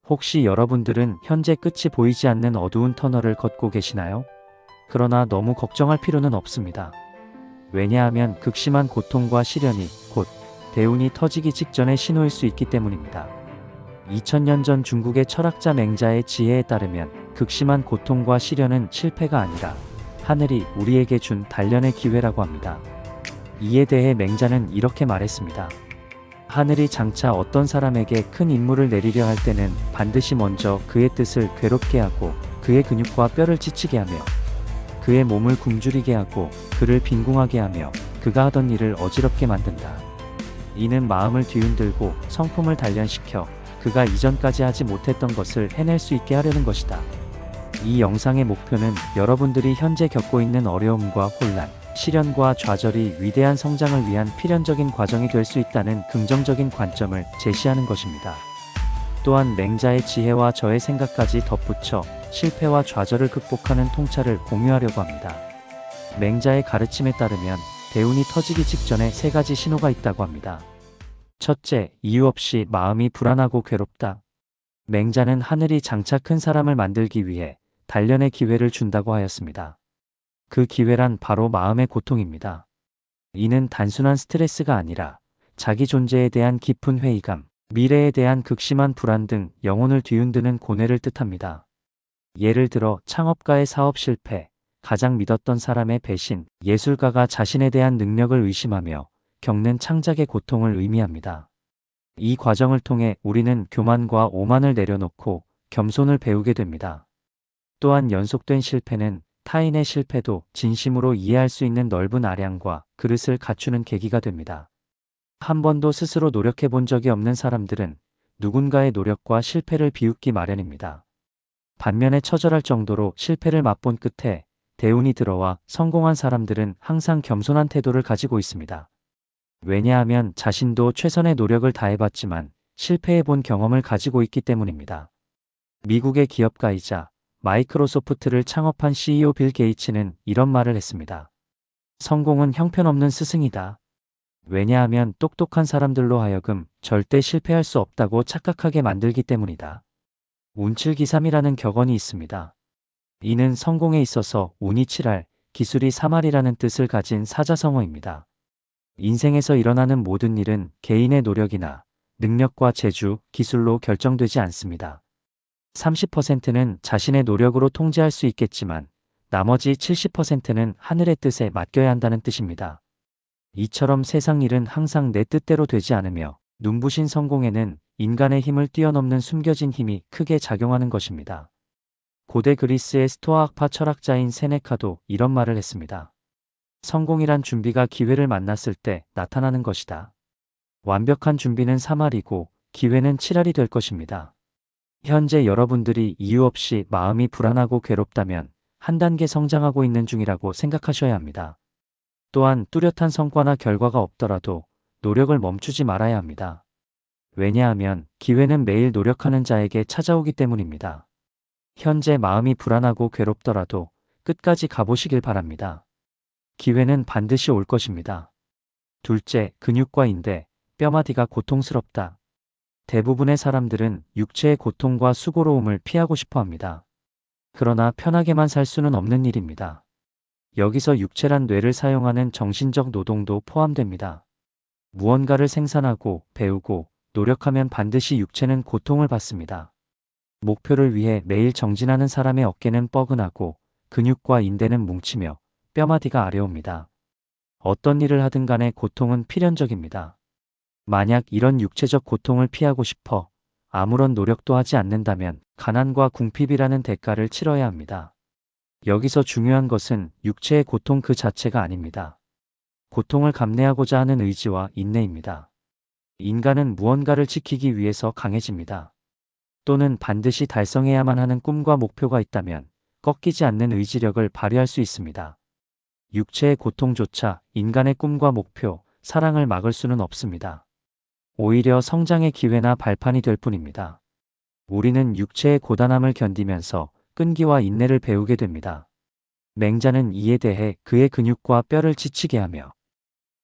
혹시 여러분들은 현재 끝이 보이지 않는 어두운 터널을 걷고 계시나요? 그러나 너무 걱정할 필요는 없습니다. 왜냐하면 극심한 고통과 시련이 곧 대운이 터지기 직전의 신호일 수 있기 때문입니다. 2000년 전 중국의 철학자 맹자의 지혜에 따르면 극심한 고통과 시련은 실패가 아니라 하늘이 우리에게 준 단련의 기회라고 합니다. 이에 대해 맹자는 이렇게 말했습니다. 하늘이 장차 어떤 사람에게 큰 임무를 내리려 할 때는 반드시 먼저 그의 뜻을 괴롭게 하고 그의 근육과 뼈를 지치게 하며 그의 몸을 굶주리게 하고 그를 빈궁하게 하며 그가 하던 일을 어지럽게 만든다. 이는 마음을 뒤흔들고 성품을 단련시켜 그가 이전까지 하지 못했던 것을 해낼 수 있게 하려는 것이다. 이 영상의 목표는 여러분들이 현재 겪고 있는 어려움과 혼란, 시련과 좌절이 위대한 성장을 위한 필연적인 과정이 될 수 있다는 긍정적인 관점을 제시하는 것입니다. 또한 맹자의 지혜와 저의 생각까지 덧붙여 실패와 좌절을 극복하는 통찰을 공유하려고 합니다. 맹자의 가르침에 따르면 대운이 터지기 직전에 3가지 신호가 있다고 합니다. 첫째, 이유 없이 마음이 불안하고 괴롭다. 맹자는 하늘이 장차 큰 사람을 만들기 위해 단련의 기회를 준다고 하였습니다. 그 기회란 바로 마음의 고통입니다. 이는 단순한 스트레스가 아니라 자기 존재에 대한 깊은 회의감, 미래에 대한 극심한 불안 등 영혼을 뒤흔드는 고뇌를 뜻합니다. 예를 들어 창업가의 사업 실패, 가장 믿었던 사람의 배신, 예술가가 자신에 대한 능력을 의심하며 겪는 창작의 고통을 의미합니다. 이 과정을 통해 우리는 교만과 오만을 내려놓고 겸손을 배우게 됩니다. 또한 연속된 실패는 타인의 실패도 진심으로 이해할 수 있는 넓은 아량과 그릇을 갖추는 계기가 됩니다. 한 번도 스스로 노력해 본 적이 없는 사람들은 누군가의 노력과 실패를 비웃기 마련입니다. 반면에 처절할 정도로 실패를 맛본 끝에 대운이 들어와 성공한 사람들은 항상 겸손한 태도를 가지고 있습니다. 왜냐하면 자신도 최선의 노력을 다해봤지만 실패해 본 경험을 가지고 있기 때문입니다. 미국의 기업가이자 마이크로소프트를 창업한 CEO 빌 게이츠는 이런 말을 했습니다. 성공은 형편없는 스승이다. 왜냐하면 똑똑한 사람들로 하여금 절대 실패할 수 없다고 착각하게 만들기 때문이다. 운칠기삼이라는 격언이 있습니다. 이는 성공에 있어서 운이 7할, 기술이 3할이라는 뜻을 가진 사자성어입니다. 인생에서 일어나는 모든 일은 개인의 노력이나 능력과 재주, 기술로 결정되지 않습니다. 30%는 자신의 노력으로 통제할 수 있겠지만 나머지 70%는 하늘의 뜻에 맡겨야 한다는 뜻입니다. 이처럼 세상 일은 항상 내 뜻대로 되지 않으며 눈부신 성공에는 인간의 힘을 뛰어넘는 숨겨진 힘이 크게 작용하는 것입니다. 고대 그리스의 스토아학파 철학자인 세네카도 이런 말을 했습니다. 성공이란 준비가 기회를 만났을 때 나타나는 것이다. 완벽한 준비는 3할이고 기회는 7할이 될 것입니다. 현재 여러분들이 이유 없이 마음이 불안하고 괴롭다면 한 단계 성장하고 있는 중이라고 생각하셔야 합니다. 또한 뚜렷한 성과나 결과가 없더라도 노력을 멈추지 말아야 합니다. 왜냐하면 기회는 매일 노력하는 자에게 찾아오기 때문입니다. 현재 마음이 불안하고 괴롭더라도 끝까지 가보시길 바랍니다. 기회는 반드시 올 것입니다. 둘째, 근육과 인대, 뼈마디가 고통스럽다. 대부분의 사람들은 육체의 고통과 수고로움을 피하고 싶어 합니다. 그러나 편하게만 살 수는 없는 일입니다. 여기서 육체란 뇌를 사용하는 정신적 노동도 포함됩니다. 무언가를 생산하고 배우고 노력하면 반드시 육체는 고통을 받습니다. 목표를 위해 매일 정진하는 사람의 어깨는 뻐근하고 근육과 인대는 뭉치며 뼈마디가 아려옵니다. 어떤 일을 하든 간에 고통은 필연적입니다. 만약 이런 육체적 고통을 피하고 싶어 아무런 노력도 하지 않는다면 가난과 궁핍이라는 대가를 치러야 합니다. 여기서 중요한 것은 육체의 고통 그 자체가 아닙니다. 고통을 감내하고자 하는 의지와 인내입니다. 인간은 무언가를 지키기 위해서 강해집니다. 또는 반드시 달성해야만 하는 꿈과 목표가 있다면 꺾이지 않는 의지력을 발휘할 수 있습니다. 육체의 고통조차 인간의 꿈과 목표, 사랑을 막을 수는 없습니다. 오히려 성장의 기회나 발판이 될 뿐입니다. 우리는 육체의 고단함을 견디면서 끈기와 인내를 배우게 됩니다. 맹자는 이에 대해 그의 근육과 뼈를 지치게 하며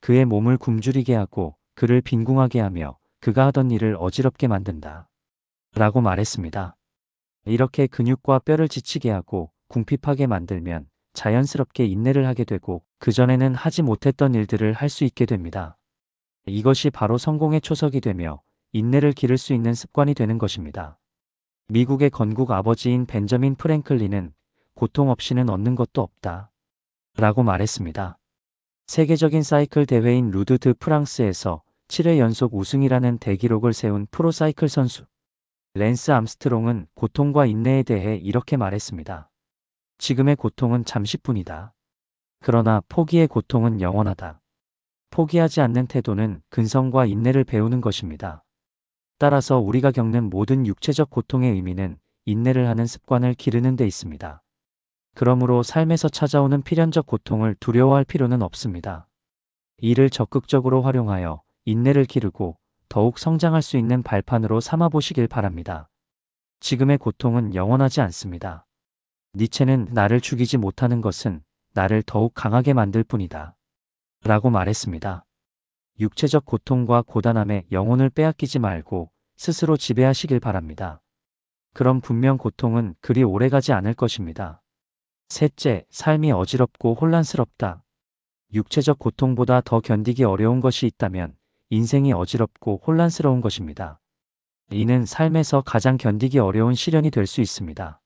그의 몸을 굶주리게 하고 그를 빈궁하게 하며 그가 하던 일을 어지럽게 만든다. 라고 말했습니다. 이렇게 근육과 뼈를 지치게 하고 궁핍하게 만들면 자연스럽게 인내를 하게 되고 그전에는 하지 못했던 일들을 할 수 있게 됩니다. 이것이 바로 성공의 초석이 되며 인내를 기를 수 있는 습관이 되는 것입니다. 미국의 건국 아버지인 벤저민 프랭클린은 고통 없이는 얻는 것도 없다 라고 말했습니다. 세계적인 사이클 대회인 루드 드 프랑스에서 7회 연속 우승이라는 대기록을 세운 프로사이클 선수 랜스 암스트롱은 고통과 인내에 대해 이렇게 말했습니다. 지금의 고통은 잠시뿐이다. 그러나 포기의 고통은 영원하다. 포기하지 않는 태도는 근성과 인내를 배우는 것입니다. 따라서 우리가 겪는 모든 육체적 고통의 의미는 인내를 하는 습관을 기르는 데 있습니다. 그러므로 삶에서 찾아오는 필연적 고통을 두려워할 필요는 없습니다. 이를 적극적으로 활용하여 인내를 기르고 더욱 성장할 수 있는 발판으로 삼아 보시길 바랍니다. 지금의 고통은 영원하지 않습니다. 니체는 나를 죽이지 못하는 것은 나를 더욱 강하게 만들 뿐이다 라고 말했습니다. 육체적 고통과 고단함에 영혼을 빼앗기지 말고 스스로 지배하시길 바랍니다. 그럼 분명 고통은 그리 오래가지 않을 것입니다. 셋째, 삶이 어지럽고 혼란스럽다. 육체적 고통보다 더 견디기 어려운 것이 있다면 인생이 어지럽고 혼란스러운 것입니다. 이는 삶에서 가장 견디기 어려운 시련이 될 수 있습니다.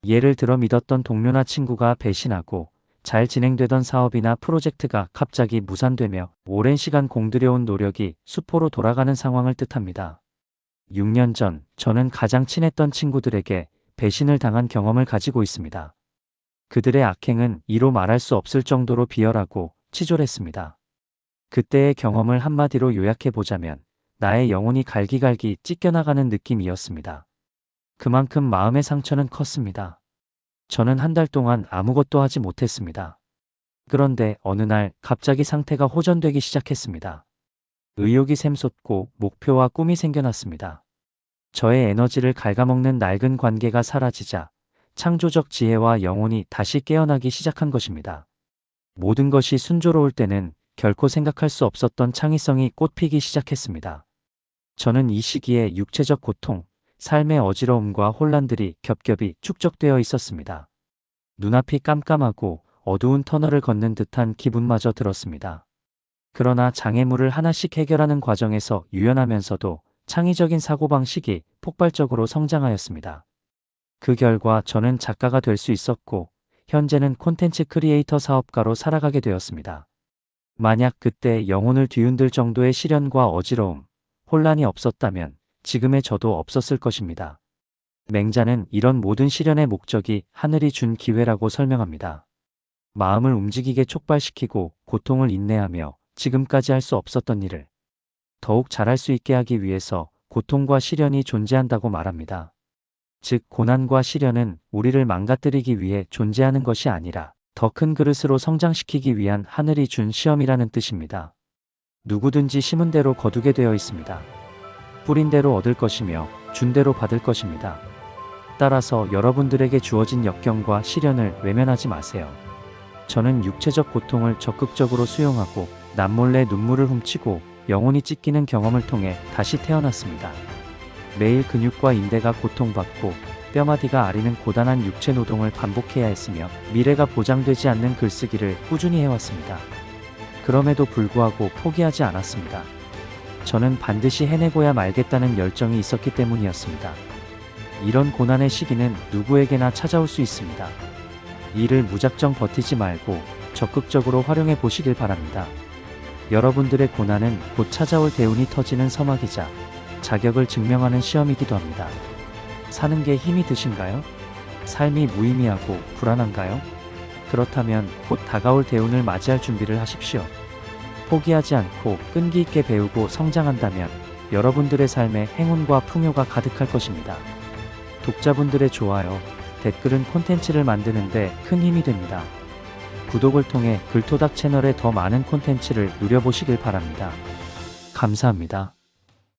예를 들어 믿었던 동료나 친구가 배신하고 잘 진행되던 사업이나 프로젝트가 갑자기 무산되며 오랜 시간 공들여온 노력이 수포로 돌아가는 상황을 뜻합니다. 6년 전 저는 가장 친했던 친구들에게 배신을 당한 경험을 가지고 있습니다. 그들의 악행은 이로 말할 수 없을 정도로 비열하고 치졸했습니다. 그때의 경험을 한마디로 요약해보자면 나의 영혼이 갈기갈기 찢겨나가는 느낌이었습니다. 그만큼 마음의 상처는 컸습니다. 저는 한 달 동안 아무것도 하지 못했습니다. 그런데 어느 날 갑자기 상태가 호전되기 시작했습니다. 의욕이 샘솟고 목표와 꿈이 생겨났습니다. 저의 에너지를 갉아먹는 낡은 관계가 사라지자 창조적 지혜와 영혼이 다시 깨어나기 시작한 것입니다. 모든 것이 순조로울 때는 결코 생각할 수 없었던 창의성이 꽃피기 시작했습니다. 저는 이 시기에 육체적 고통, 삶의 어지러움과 혼란들이 겹겹이 축적되어 있었습니다. 눈앞이 깜깜하고 어두운 터널을 걷는 듯한 기분마저 들었습니다. 그러나 장애물을 하나씩 해결하는 과정에서 유연하면서도 창의적인 사고방식이 폭발적으로 성장하였습니다. 그 결과 저는 작가가 될 수 있었고 현재는 콘텐츠 크리에이터 사업가로 살아가게 되었습니다. 만약 그때 영혼을 뒤흔들 정도의 시련과 어지러움, 혼란이 없었다면 지금의 저도 없었을 것입니다. 맹자는 이런 모든 시련의 목적이 하늘이 준 기회라고 설명합니다. 마음을 움직이게 촉발시키고 고통을 인내하며 지금까지 할 수 없었던 일을 더욱 잘할 수 있게 하기 위해서 고통과 시련이 존재한다고 말합니다. 즉 고난과 시련은 우리를 망가뜨리기 위해 존재하는 것이 아니라 더 큰 그릇으로 성장시키기 위한 하늘이 준 시험이라는 뜻입니다. 누구든지 심은 대로 거두게 되어 있습니다. 뿌린 대로 얻을 것이며 준 대로 받을 것입니다. 따라서 여러분들에게 주어진 역경과 시련을 외면하지 마세요. 저는 육체적 고통을 적극적으로 수용하고 남몰래 눈물을 훔치고 영혼이 찢기는 경험을 통해 다시 태어났습니다. 매일 근육과 인대가 고통받고 뼈마디가 아리는 고단한 육체 노동을 반복해야 했으며 미래가 보장되지 않는 글쓰기를 꾸준히 해왔습니다. 그럼에도 불구하고 포기하지 않았습니다. 저는 반드시 해내고야 말겠다는 열정이 있었기 때문이었습니다. 이런 고난의 시기는 누구에게나 찾아올 수 있습니다. 이를 무작정 버티지 말고 적극적으로 활용해 보시길 바랍니다. 여러분들의 고난은 곧 찾아올 대운이 터지는 서막이자 자격을 증명하는 시험이기도 합니다. 사는 게 힘이 드신가요? 삶이 무의미하고 불안한가요? 그렇다면 곧 다가올 대운을 맞이할 준비를 하십시오. 포기하지 않고 끈기 있게 배우고 성장한다면 여러분들의 삶에 행운과 풍요가 가득할 것입니다. 독자분들의 좋아요, 댓글은 콘텐츠를 만드는 데 큰 힘이 됩니다. 구독을 통해 글토닥 채널의 더 많은 콘텐츠를 누려보시길 바랍니다. 감사합니다.